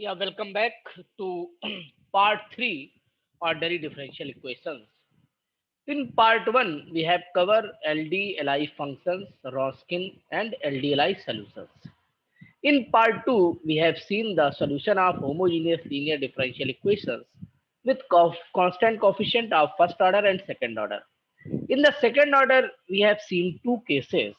Yeah, welcome back to part 3 ordinary differential equations. In part 1, we have covered LD-LI functions, Roskin and LD-LI solutions. In part 2, we have seen the solution of homogeneous linear differential equations with constant coefficient of first order and second order. In the second order, we have seen two cases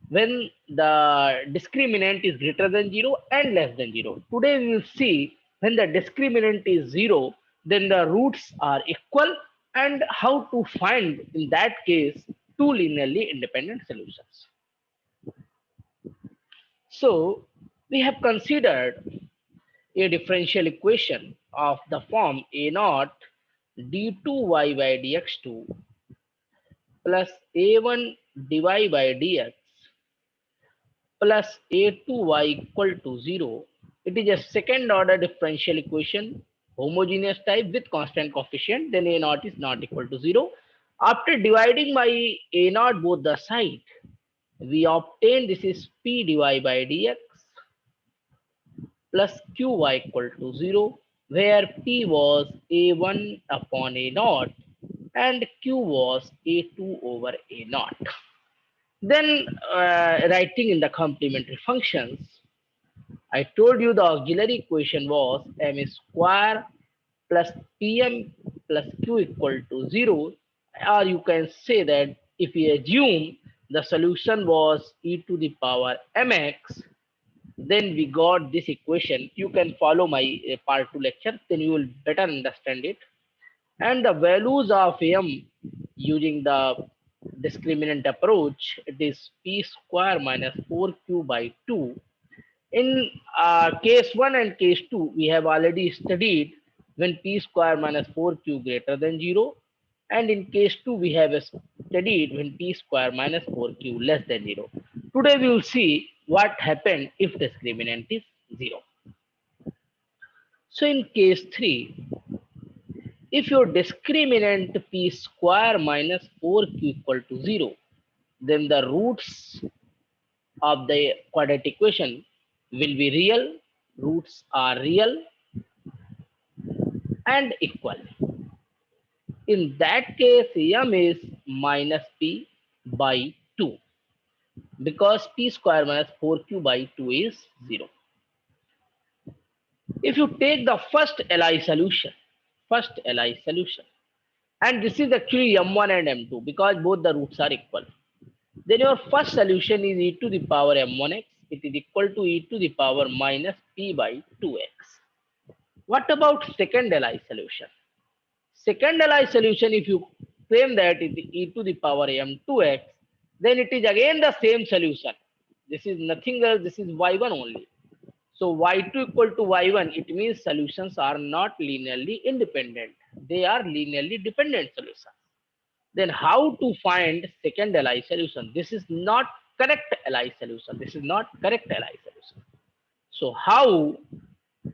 when the discriminant is greater than 0 and less than 0. Today we will see when the discriminant is 0, then the roots are equal and how to find in that case two linearly independent solutions. So we have considered a differential equation of the form a naught d2y by dx2 plus a1 dy by dx plus a2y equal to 0. It is a second order differential equation, homogeneous type with constant coefficient, then a naught is not equal to 0. After dividing by a naught both the side, we obtain this is p dy by dx plus qy equal to 0, where p was a1 upon a naught and q was a2 over a naught. Then writing in the complementary functions, I told you the auxiliary equation was m square plus pm plus q equal to 0, or you can say that if we assume the solution was e to the power mx, then we got this equation. You can follow my part 2 lecture, then you will better understand it. And the values of m using the discriminant approach, it is p square minus 4q by 2. In case 1 and case 2, we have already studied when p square minus 4q greater than 0. And in case 2, we have studied when p square minus 4q less than 0. Today we will see what happened if discriminant is 0. So in case 3, if your discriminant p square minus 4q equal to 0, then the roots of the quadratic equation will be real. Roots are real and equal. In that case, m is minus p by 2 because p square minus 4q by 2 is 0. If you take the first Li solution, and this is actually m1 and m2 because both the roots are equal, then your first solution is e to the power m1x. It is equal to e to the power minus p by 2x. What about second Li solution? Second Li solution, if you claim that it is e to the power m2x, then it is again the same solution. This is nothing else, this is y1 only. So y2 equal to y1, it means solutions are not linearly independent. They are linearly dependent solutions. Then how to find second Li solution? This is not correct Li solution. This is not correct Li solution. So how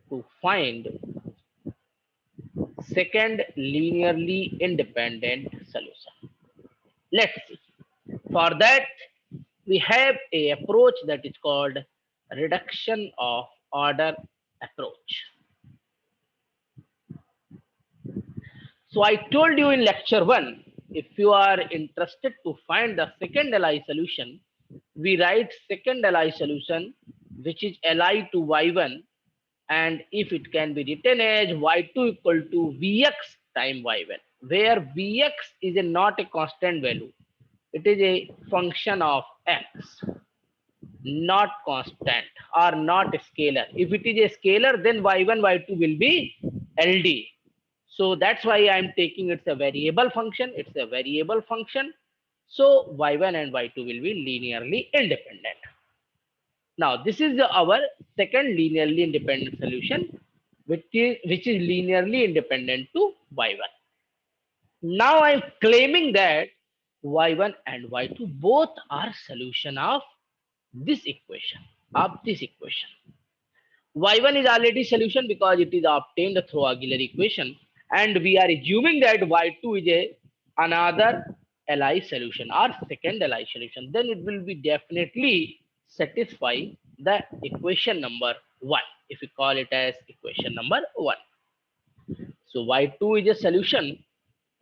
to find second linearly independent solution? Let's see. For that, we have a approach that is called reduction of order approach. So I told you in lecture 1, if you are interested to find the second Li solution, we write second Li solution which is Li to y1, and if it can be written as y2 equal to vx time y1, where vx is not a constant value. It is a function of x, not constant or not scalar. If it is a scalar, then y1, y2 will be LD. So that's why I'm taking it's a variable function. It's a variable function. So y1 and y2 will be linearly independent. Now this is our second linearly independent solution, which is linearly independent to y1. Now I'm claiming that y1 and y2 both are solution of this equation. Y1 is already solution because it is obtained through auxiliary equation, and we are assuming that y2 is another Li solution or second Li solution. Then it will be definitely satisfy the equation number 1, if we call it as equation equation number 1. So y2 is a solution.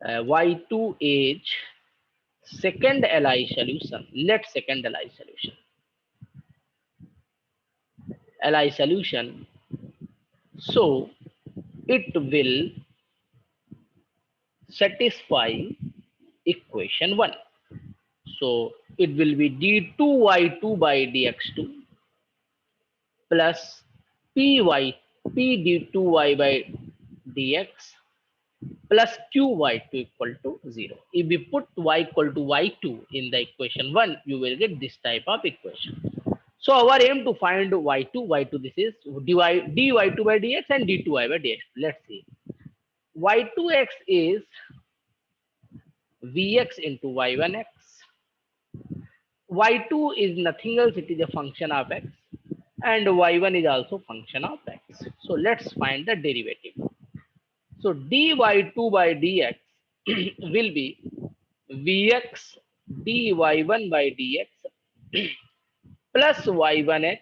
Y2 is second Li solution. Let second Li solution. Li solution. So it will satisfy equation 1. So it will be d2y2 by dx2 plus py p d2y by dx plus qy2 equal to 0. If we put y equal to y2 in the equation 1, you will get this type of equation. So our aim to find y2, this is dy2 by dx and d2y by dx. Let's see. Y2x is vx into y1x. Y2 is nothing else, it is a function of x, and y1 is also function of x. So let's find the derivative. So dy2 by dx will be vx dy1 by dx plus y1x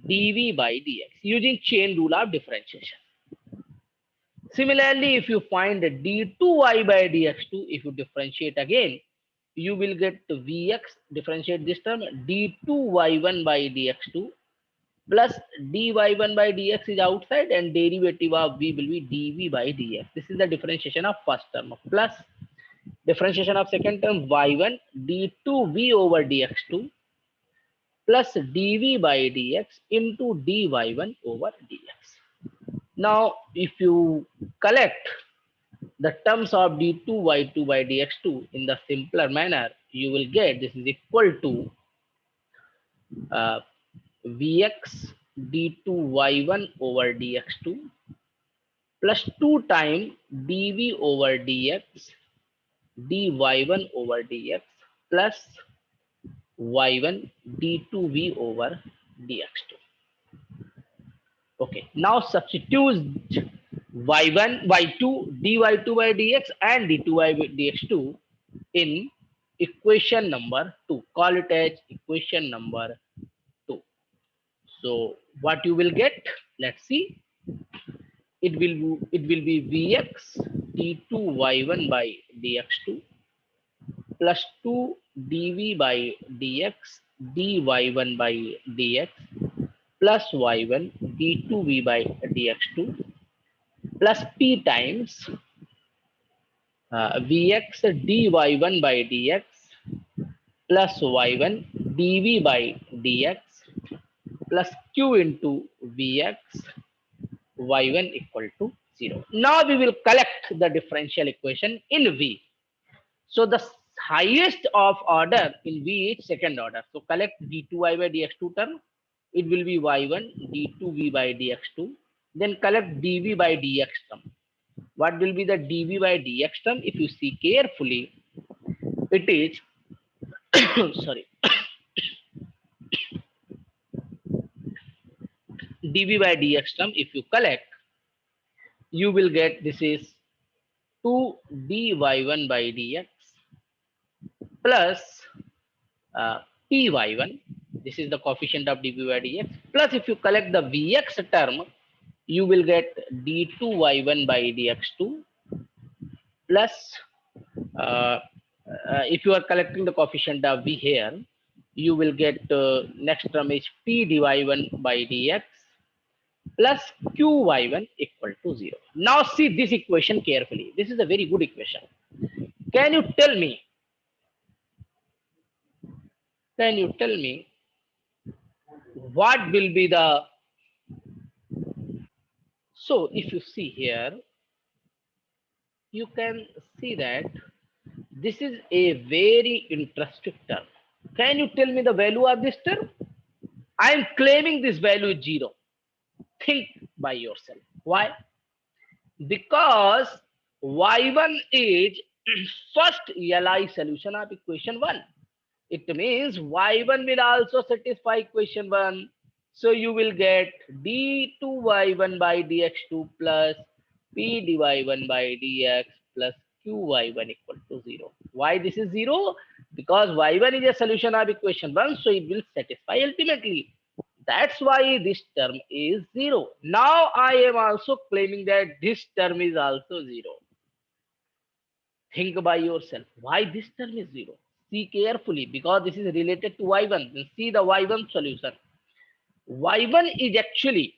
dv by dx using chain rule of differentiation. Similarly, if you find d2y by dx2, if you differentiate again, you will get vx, differentiate this term, d2y1 by dx2 plus dy1 by dx is outside and derivative of v will be dv by dx. This is the differentiation of first term, plus differentiation of second term y1 d2v over dx2 plus dv by dx into dy1 over dx. Now, if you collect the terms of d2y2 by dx2 in the simpler manner, you will get this is equal to vx d2y1 over dx2 plus 2 times dv over dx dy1 over dx plus y1 d2v over dx2. Okay, now substitute y1, y2, dy2 by dx and d2y by dx2 in equation number 2. Call it as equation number 2. So what you will get? Let's see. It will be vx d2y1 by dx2 plus 2 dv by dx dy1 by dx plus y1 d2v by dx2 plus p times vx dy1 by dx plus y1 dv by dx plus q into vx y1 equal to 0. Now we will collect the differential equation in v. So the highest of order in v is second order. So collect d2y by dx2 term. It will be y1 d2v by dx2. Then collect dv by dx term. What will be the dv by dx term? If you see carefully, it is sorry, dv by dx term. If you collect, you will get this is 2 dy1 by dx plus py1. This is the coefficient of dv by dx. Plus, if you collect the vx term, you will get d2y1 by dx2 plus if you are collecting the coefficient of v here, you will get next term is p dy1 by dx plus qy1 equal to 0. Now see this equation carefully. This is a very good equation. Can you tell me what will be the, so if you see here, you can see that this is a very interesting term. Can you tell me the value of this term? I am claiming this value is 0. Think by yourself. Why? Because y1 is first Li solution of equation 1. It means y1 will also satisfy equation 1. So you will get d2y1 by dx2 plus p dy1 by dx plus qy1 equal to 0. Why this is 0? Because y1 is a solution of equation 1, so it will satisfy ultimately. That's why this term is 0. Now I am also claiming that this term is also 0. Think by yourself. Why this term is 0? See carefully because this is related to y1. Then see the y1 solution. Y1 is actually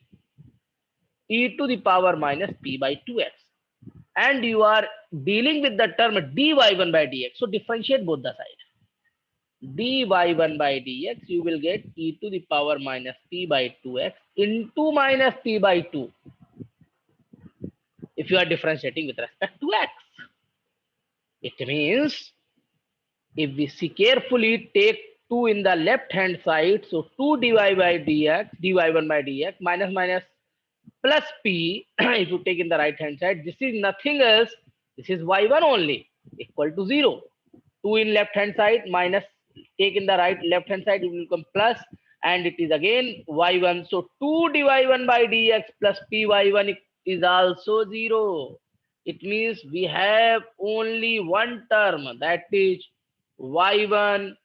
e to the power minus p by 2x. And you are dealing with the term dy1 by dx. So differentiate both the sides. dy1 by dx, you will get e to the power minus p by 2x into minus p by 2 if you are differentiating with respect to x. It means if we see carefully, take 2 in the left hand side, so 2 dy by dx, dy1 by dx minus minus plus p if you take in the right hand side, this is nothing else, this is y1 only equal to 0. 2 in left hand side minus, take in the right left hand side, it will become plus, and it is again y1. So 2 dy1 by dx plus py one is also 0. It means we have only one term, that is y1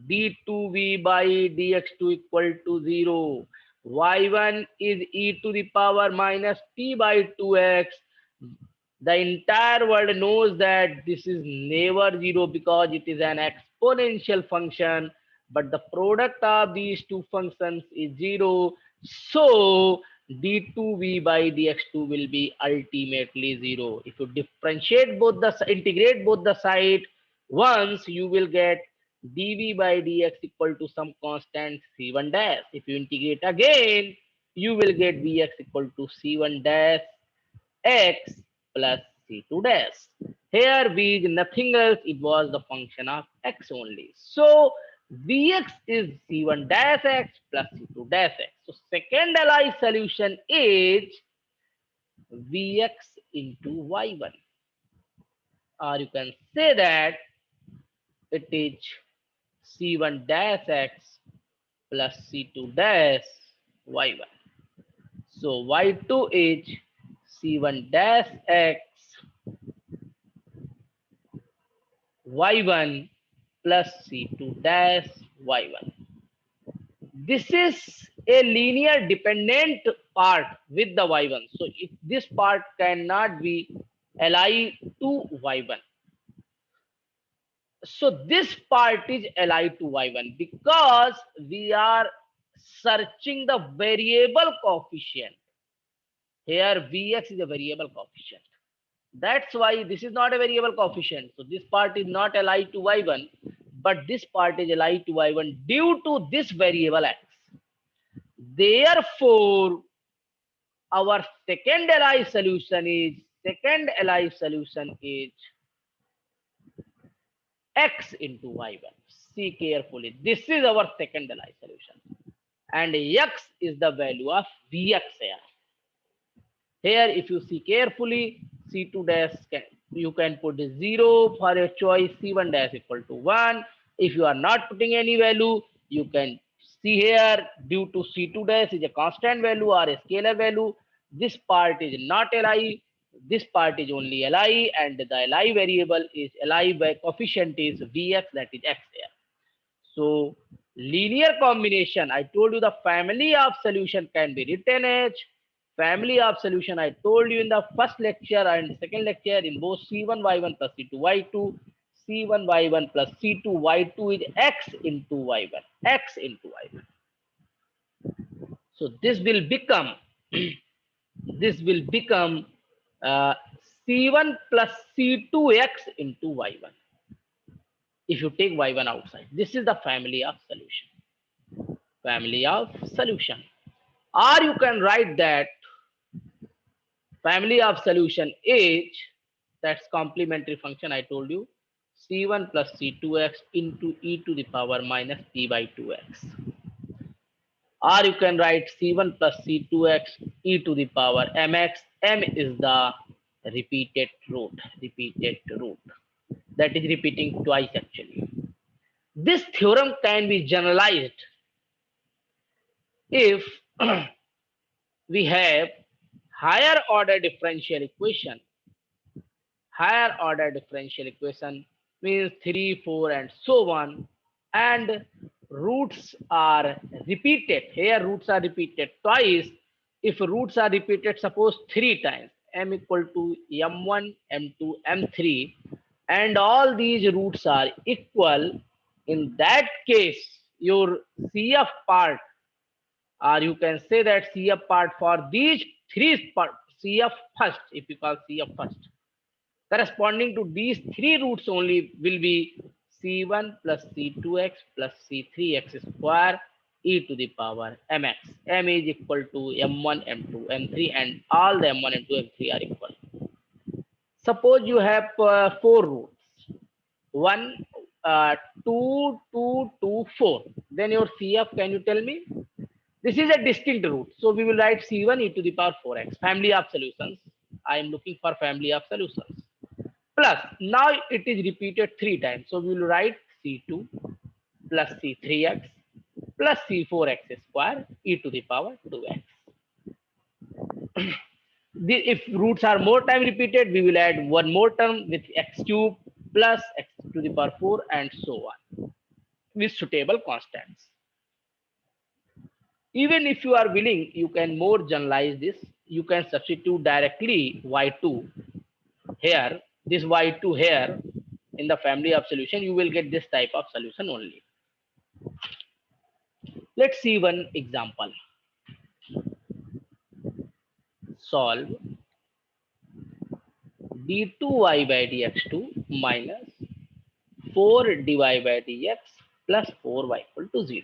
d2v by dx2 equal to 0. Y1 is e to the power minus p by 2x. The entire world knows that this is never 0 because it is an exponential function, but the product of these two functions is 0. So d2v by dx2 will be ultimately 0. If you differentiate both the, integrate both the side once, you will get dv by dx equal to some constant c1 dash. If you integrate again, you will get dx equal to c1 dash x plus c2 dash. Here v is nothing else, it was the function of x only. So vx is c1 dash x plus c2 dash x. So second Li solution is vx into y1, or you can say that it is c1 dash x plus c2 dash y1. So y2 is c1 dash x y1 plus c2 dash y1. This is a linear dependent part with the y1. So this part cannot be Li to y1. So this part is Li to y1 because we are searching the variable coefficient. Here Vx is a variable coefficient. That's why this is not a variable coefficient. So this part is not Li to y1, but this part is Li to y1 due to this variable x. Therefore, our second Li solution is x into y1. See carefully. This is our second Li solution. And x is the value of Vx here. Here, if you see carefully, C2 dash, you can put 0 for your choice, C1 dash equal to 1. If you are not putting any value, you can see here, due to C2 dash is a constant value or a scalar value, this part is not Li, this part is only Li, and the Li variable is Li by coefficient is Vx, that is x here. So linear combination, I told you the family of solution can be written as family of solution. I told you in the first lecture and second lecture in both C1 Y1 plus C2 Y2, C1 Y1 plus C2 Y2 is X into Y1, X into Y1. So this will become this will become C1 plus C2X into Y1. If you take Y1 outside, this is the family of solution. Family of solution. Or you can write that family of solution is, that's complementary function I told you, C1 plus C2x into e to the power minus p by 2x. Or you can write C1 plus C2x e to the power mx. M is the repeated root. That is repeating twice actually. This theorem can be generalized if we have higher order differential equation. Higher order differential equation means 3, 4 and so on, and roots are repeated, here roots are repeated twice. If roots are repeated, suppose 3 times, m equal to m1, m2, m3, and all these roots are equal, in that case, your CF part, or you can say that CF part for these three part, CF first, if you call CF first, corresponding to these three roots only will be C1 plus C2x plus C3x square e to the power mx. M is equal to m1, m2, m3, and all the m1, m2, m3 are equal. Suppose you have four roots. 1, 2, 2, 2, 4. Then your CF, can you tell me? This is a distinct root. So we will write C1 e to the power 4x. Family of solutions. I am looking for family of solutions. Plus, now it is repeated 3 times. So we will write C2 plus C3x plus C4x square e to the power 2x. If roots are more time repeated, we will add one more term with x cube plus x to the power 4 and so on with suitable constants. Even if you are willing, you can more generalize this. You can substitute directly y2 here, this y2 here in the family of solution. You will get this type of solution only. Let's see one example. Solve d2y by dx2 minus 4dy by dx plus 4y equal to 0.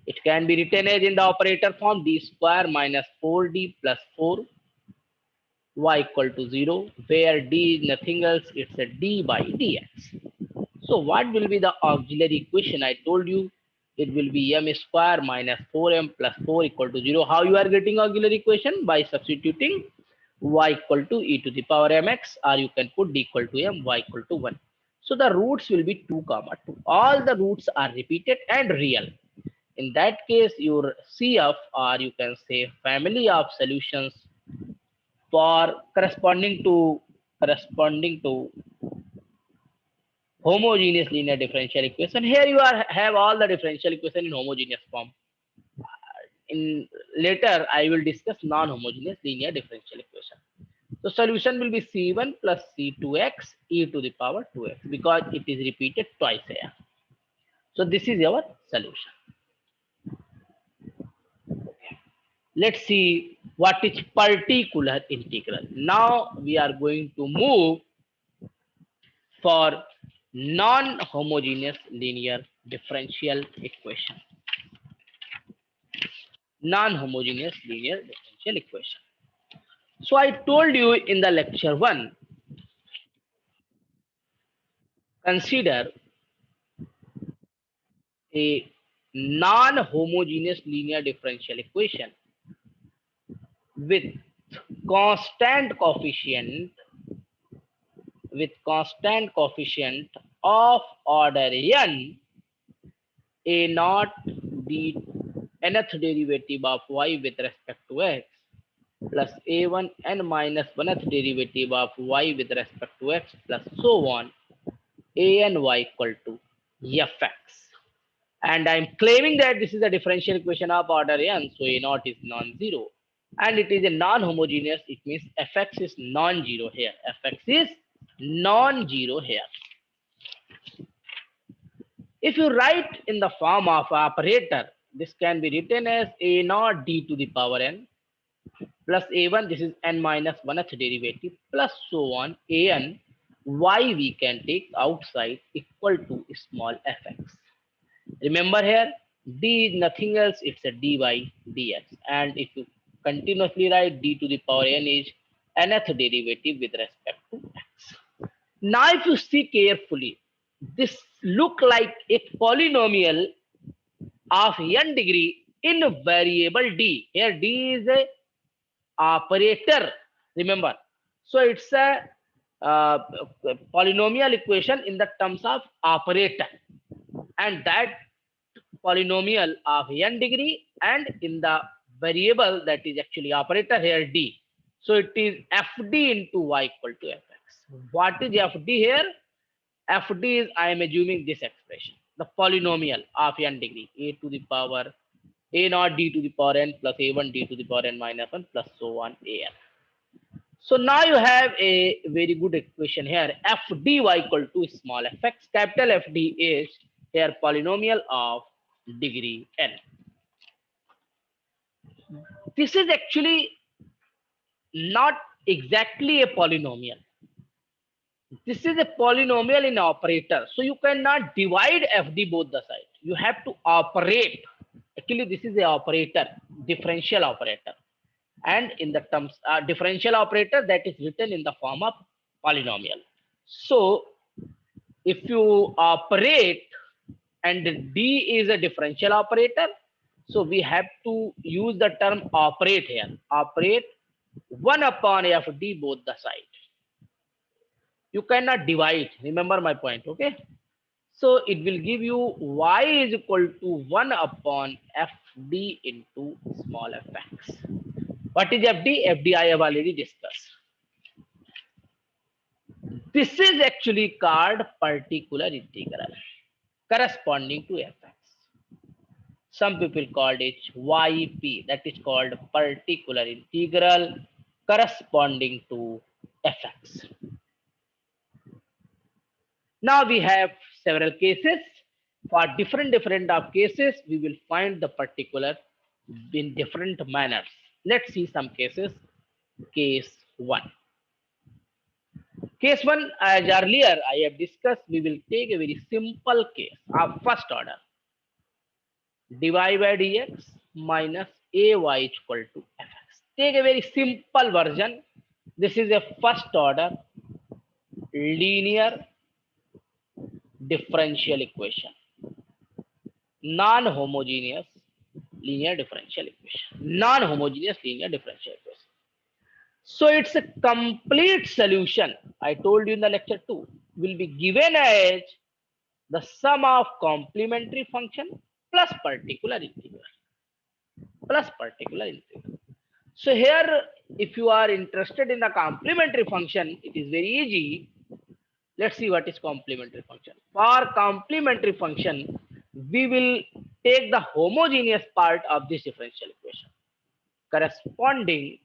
It can be written as in the operator form d square minus 4d plus 4 y equal to 0, where d is nothing else, it's a d by dx. So what will be the auxiliary equation? I told you it will be m square minus 4m plus 4 equal to 0. How you are getting auxiliary equation? By substituting y equal to e to the power mx, or you can put d equal to m, y equal to 1. So the roots will be 2 comma 2. All the roots are repeated and real. In that case, your CF, or you can say family of solutions for corresponding to homogeneous linear differential equation. Here you have all the differential equation in homogeneous form. In later, I will discuss non-homogeneous linear differential equation. So solution will be C1 plus C2x e to the power 2x, because it is repeated twice here. So this is our solution. Let's see what is particular integral. Now we are going to move for non-homogeneous linear differential equation. Non-homogeneous linear differential equation. So I told you in the lecture 1, consider a non-homogeneous linear differential equation with constant coefficient of order n, a naught the nth derivative of y with respect to x plus a1 n minus 1th derivative of y with respect to x plus so on a n y equal to fx. And I'm claiming that this is a differential equation of order n, so a naught is non-zero. And it is a non-homogeneous, it means fx is non-zero here. Fx is non-zero here. If you write in the form of operator, this can be written as a naught d to the power n plus a1, this is n minus 1th derivative, plus so on an y we can take outside equal to small fx. Remember here, d is nothing else, it's a d by dx. And if you continuously write d to the power n is nth derivative with respect to x. Now if you see carefully, this look like a polynomial of n degree in variable d. Here d is a operator, remember. So it's a polynomial equation in the terms of operator, and that polynomial of n degree and in the variable that is actually operator here d. So it is fd into y equal to fx. What is fd here? Fd is, I am assuming, this expression. the polynomial of n degree, a to the power a naught d to the power n plus a1 d to the power n minus 1 plus so on an. So now you have a very good equation here. Fdy equal to small fx. Capital Fd is here polynomial of degree n. This is actually not exactly a polynomial. This is a polynomial in operator. So you cannot divide Fd both the sides. You have to operate. Actually, this is a operator, differential operator. And in the terms differential operator that is written in the form of polynomial. So if you operate and d is a differential operator, so we have to use the term operate here. Operate 1 upon fd both the sides. You cannot divide, remember my point, okay? So it will give you y is equal to 1 upon fd into small fx. What is fd? Fd I have already discussed. This is actually called particular integral corresponding to fx. Some people called it yp, that is called particular integral corresponding to fx. Now we have several cases. For different of cases, we will find the particular in different manners. Let's see some cases. Case 1. Case 1, as earlier I have discussed, we will take a very simple case of first order. dy by dx minus ay equal to fx. Take a very simple version. This is a first order linear differential equation. Non-homogeneous linear differential equation. Non-homogeneous linear differential equation. So it's a complete solution. I told you in the lecture 2 will be given as the sum of complementary function plus particular integral. Plus particular integral. So here, if you are interested in the complementary function, it is very easy. Let's see what is complementary function. For complementary function, we will take the homogeneous part of this differential equation. Corresponding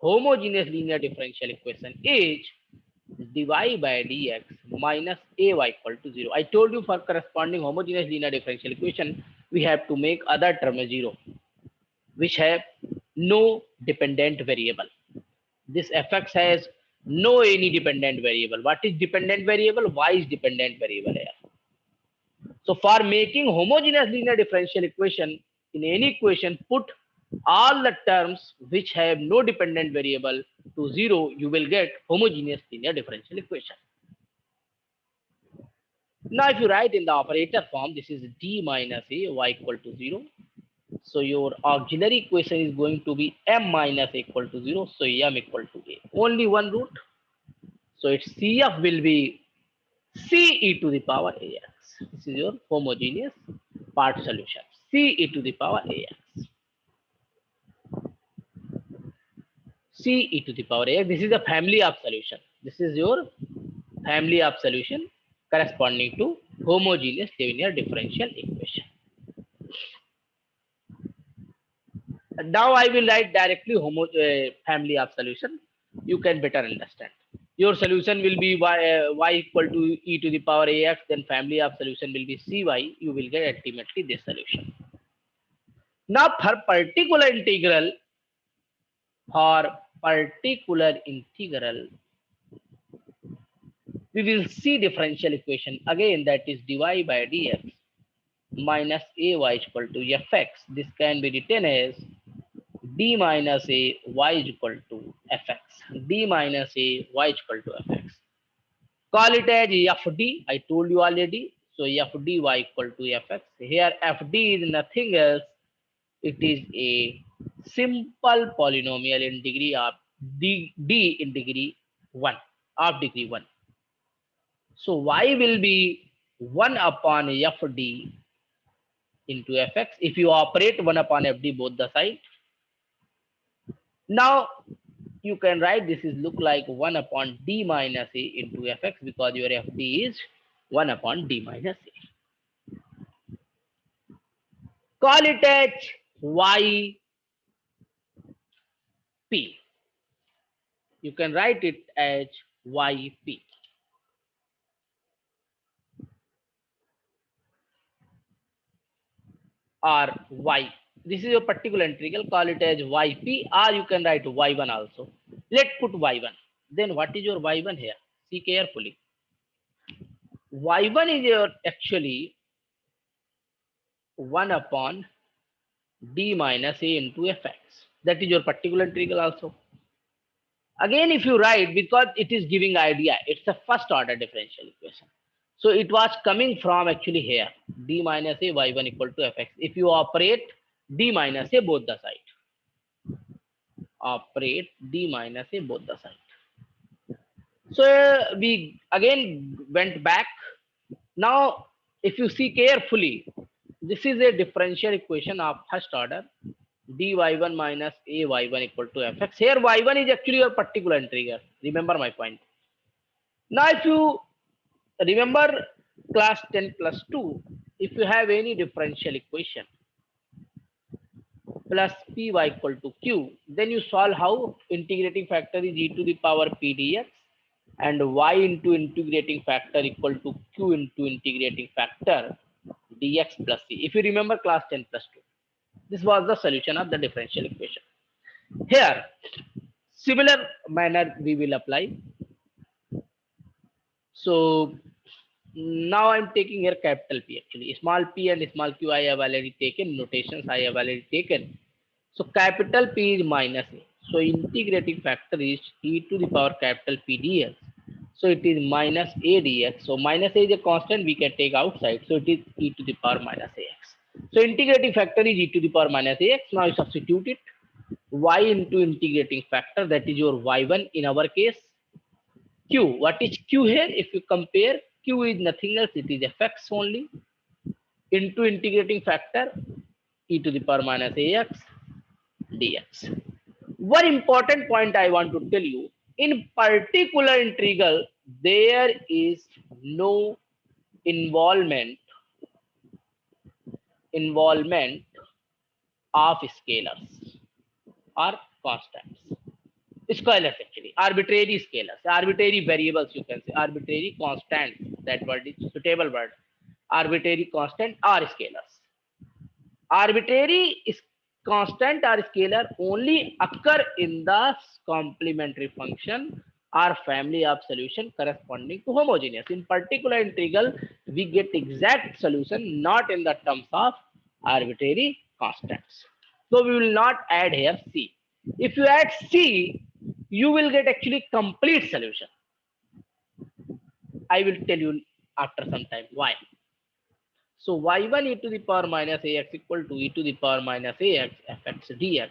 homogeneous linear differential equation is dy by dx minus ay equal to 0. I told you for corresponding homogeneous linear differential equation, we have to make other term 0, which have no dependent variable. This fx has no any dependent variable. What is dependent variable? Y is dependent variable here. So for making homogeneous linear differential equation, in any equation, put all the terms which have no dependent variable to 0, you will get homogeneous linear differential equation. Now if you write in the operator form, this is d minus a y equal to 0. So your auxiliary equation is going to be m minus a equal to 0. So m equal to a. Only one root. So its CF will be c e to the power ax. This is your homogeneous part solution. C e to the power ax. C e to the power ax. This is a family of solution. This is your family of solution corresponding to homogeneous linear differential equation. Now I will write directly family of solution. You can better understand. Your solution will be y equal to e to the power ax. Then family of solution will be cy. You will get ultimately this solution. Now for particular integral, we will see differential equation again, that is dy by dx minus ay equal to fx. This can be written as d minus a y is equal to fx. D minus a y is equal to fx. Call it as fd. I told you already. So fdy equal to fx. Here fd is nothing else. It is a simple polynomial in degree of d in degree 1 of degree 1. So y will be 1 upon fd into fx. If you operate 1 upon fd both the sides. Now you can write this is look like 1 upon d minus a into fx because your fd is 1 upon d minus a. Call it as yp. You can write it as yp or y. This is a particular integral. Call it as yp or you can write y1 also. Let's put y1. Then what is your y1 here? See carefully. Y1 is your actually 1 upon d minus a into fx. That is your particular integral also. Again, if you write, because it is giving idea, it's a first order differential equation. So it was coming from actually here, d minus a y1 equal to fx. If you operate d minus a both the side, operate d minus a both the side. So we again went back. Now, if you see carefully, this is a differential equation of first order dy1 minus ay1 equal to fx. Here y1 is actually your particular integral. Remember my point. Now, if you remember class 10 plus 2, if you have any differential equation plus py equal to q, then you solve how integrating factor is e to the power p dx and y into integrating factor equal to q into integrating factor dx plus c. If you remember class 10 plus 2, this was the solution of the differential equation. Here, similar manner we will apply. So now I'm taking here capital P actually. Small p and small q I have already taken. Notations I have already taken. So capital P is minus a. So integrating factor is e to the power capital P dx. So it is minus a dx. So minus a is a constant we can take outside. So it is e to the power minus ax. So integrating factor is e to the power minus ax. Now you substitute it. Y into integrating factor, that is your y1 in our case. Q, what is q here? If you compare, q is nothing else, it is fx only into integrating factor e to the power minus ax dx. One important point I want to tell you, in particular integral, there is no involvement of scalars or constants. Scalars actually, arbitrary scalars, arbitrary variables, you can say, arbitrary constants, that word is suitable word, arbitrary constant or scalars. Arbitrary constant or scalar only occur in the complementary function or family of solution corresponding to homogeneous. In particular integral, we get exact solution not in the terms of arbitrary constants. So we will not add here C. If you add C, you will get actually complete solution. I will tell you after some time why. So y1 e to the power minus ax equal to e to the power minus ax fx dx.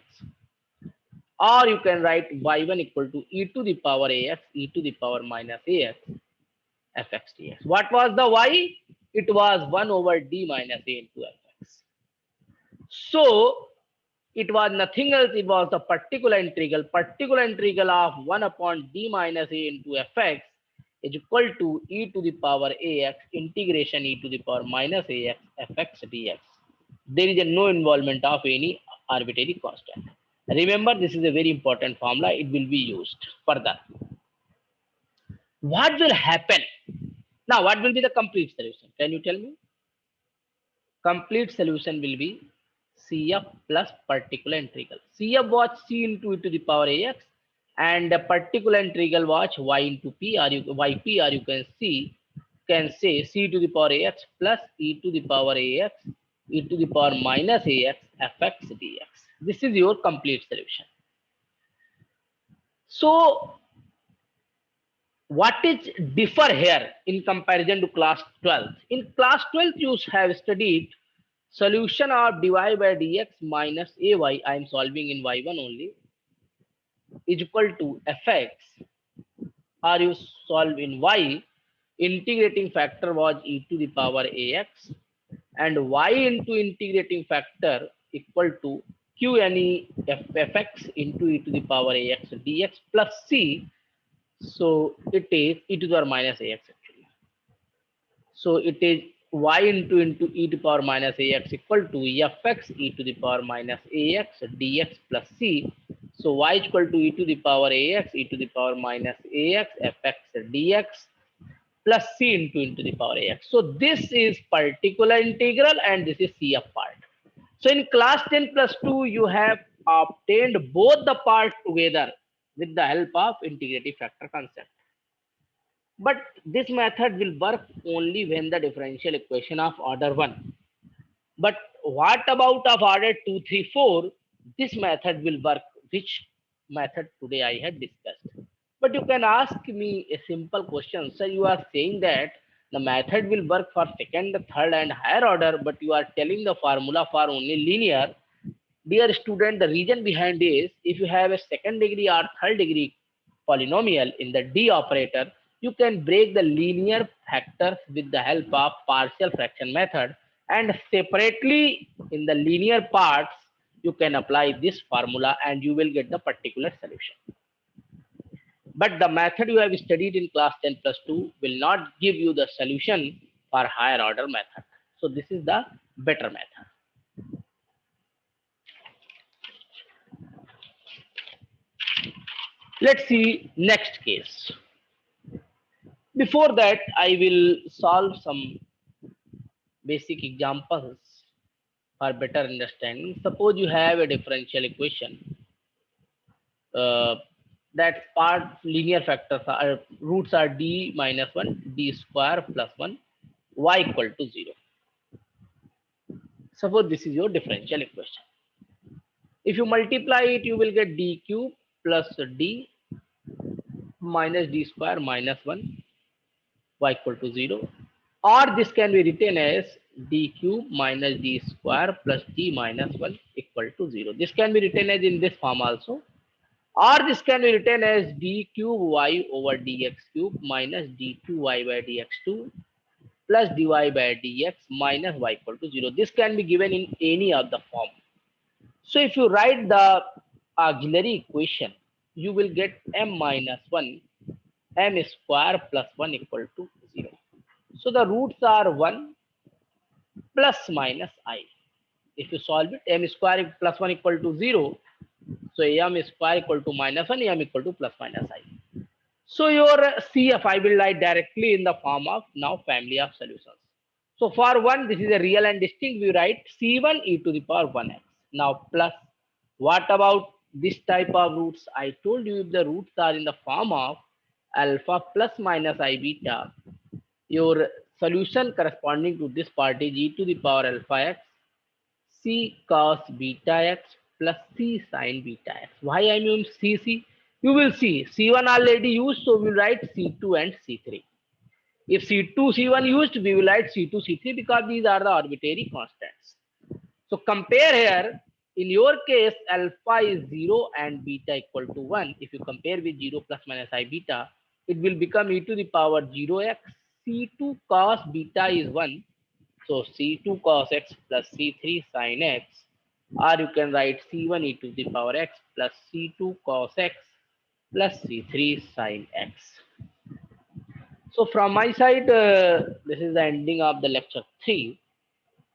Or you can write y1 equal to e to the power ax e to the power minus ax fx dx. What was the y? It was 1 over d minus a into fx. So it was nothing else, it was the particular integral of 1 upon d minus a into fx is equal to e to the power ax integration e to the power minus ax fx dx. There is no involvement of any arbitrary constant. Remember, this is a very important formula. It will be used further. What will happen? Now, what will be the complete solution? Can you tell me? Complete solution will be CF plus particular integral. CF was C into e to the power AX and the particular integral was Y into P or you, YP or you can say C to the power AX plus e to the power AX e to the power minus AX fx dx. This is your complete solution. So what is differ here in comparison to class 12? In class 12, you have studied solution of dy by dx minus ay, I am solving in y1 only, is equal to fx, or you solve in y, integrating factor was e to the power ax, and y into integrating factor equal to qne fx into e to the power ax dx plus c. So it is e to the power minus ax actually. So it is y into e to the power minus ax equal to fx e to the power minus ax dx plus c. So y is equal to e to the power ax e to the power minus ax fx dx plus c into the power ax. So this is particular integral and this is CF part. So in class 10 plus 2, you have obtained both the parts together with the help of integrative factor concept. But this method will work only when the differential equation of order 1. But what about of order 2, 3, 4? This method will work, which method today I had discussed. But you can ask me a simple question. Sir, you are saying that the method will work for second, third and higher order, but you are telling the formula for only linear. Dear student, the reason behind is if you have a second degree or third degree polynomial in the D operator, you can break the linear factors with the help of partial fraction method, and separately in the linear parts you can apply this formula and you will get the particular solution. But the method you have studied in class 10 plus 2 will not give you the solution for higher order method. So this is the better method. Let's see next case. Before that, I will solve some basic examples for better understanding. Suppose you have a differential equation uh, that part linear factors are roots are d minus 1, d square plus 1, y equal to 0. Suppose this is your differential equation. If you multiply it, you will get d cube plus d minus d square minus 1, y equal to 0. Or this can be written as d cube minus d square plus d minus 1 equal to 0. This can be written as in this form also. Or this can be written as d cube y over dx cube minus d2y by dx2 plus dy by dx minus y equal to 0. This can be given in any of the form. So if you write the auxiliary equation, you will get m minus 1 m square plus 1 equal to 0. So the roots are 1 plus minus I. If you solve it, m square plus 1 equal to 0. So m square equal to minus 1, m equal to plus minus I. So your CF I will write directly in the form of now family of solutions. So for 1, this is a real and distinct. We write C1 e to the power 1x. Now plus, what about this type of roots? I told you if the roots are in the form of alpha plus minus I beta, your solution corresponding to this part is e to the power alpha x c cos beta x plus c sin beta x. Why I mean c? You will see c1 already used, so we will write c2 and c3. If c2 c1 used, we will write c2 c3 because these are the arbitrary constants. So compare here. In your case, alpha is 0 and beta equal to 1. If you compare with 0 plus minus I beta, it will become e to the power 0x. C2 cos beta is 1. So C2 cos x plus C3 sin x. Or you can write C1 e to the power x plus C2 cos x plus C3 sin x. So from my side, this is the ending of the lecture 3.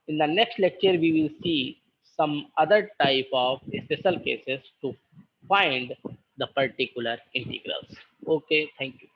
In the next lecture, we will see some other type of special cases to find the particular integrals. Okay, thank you.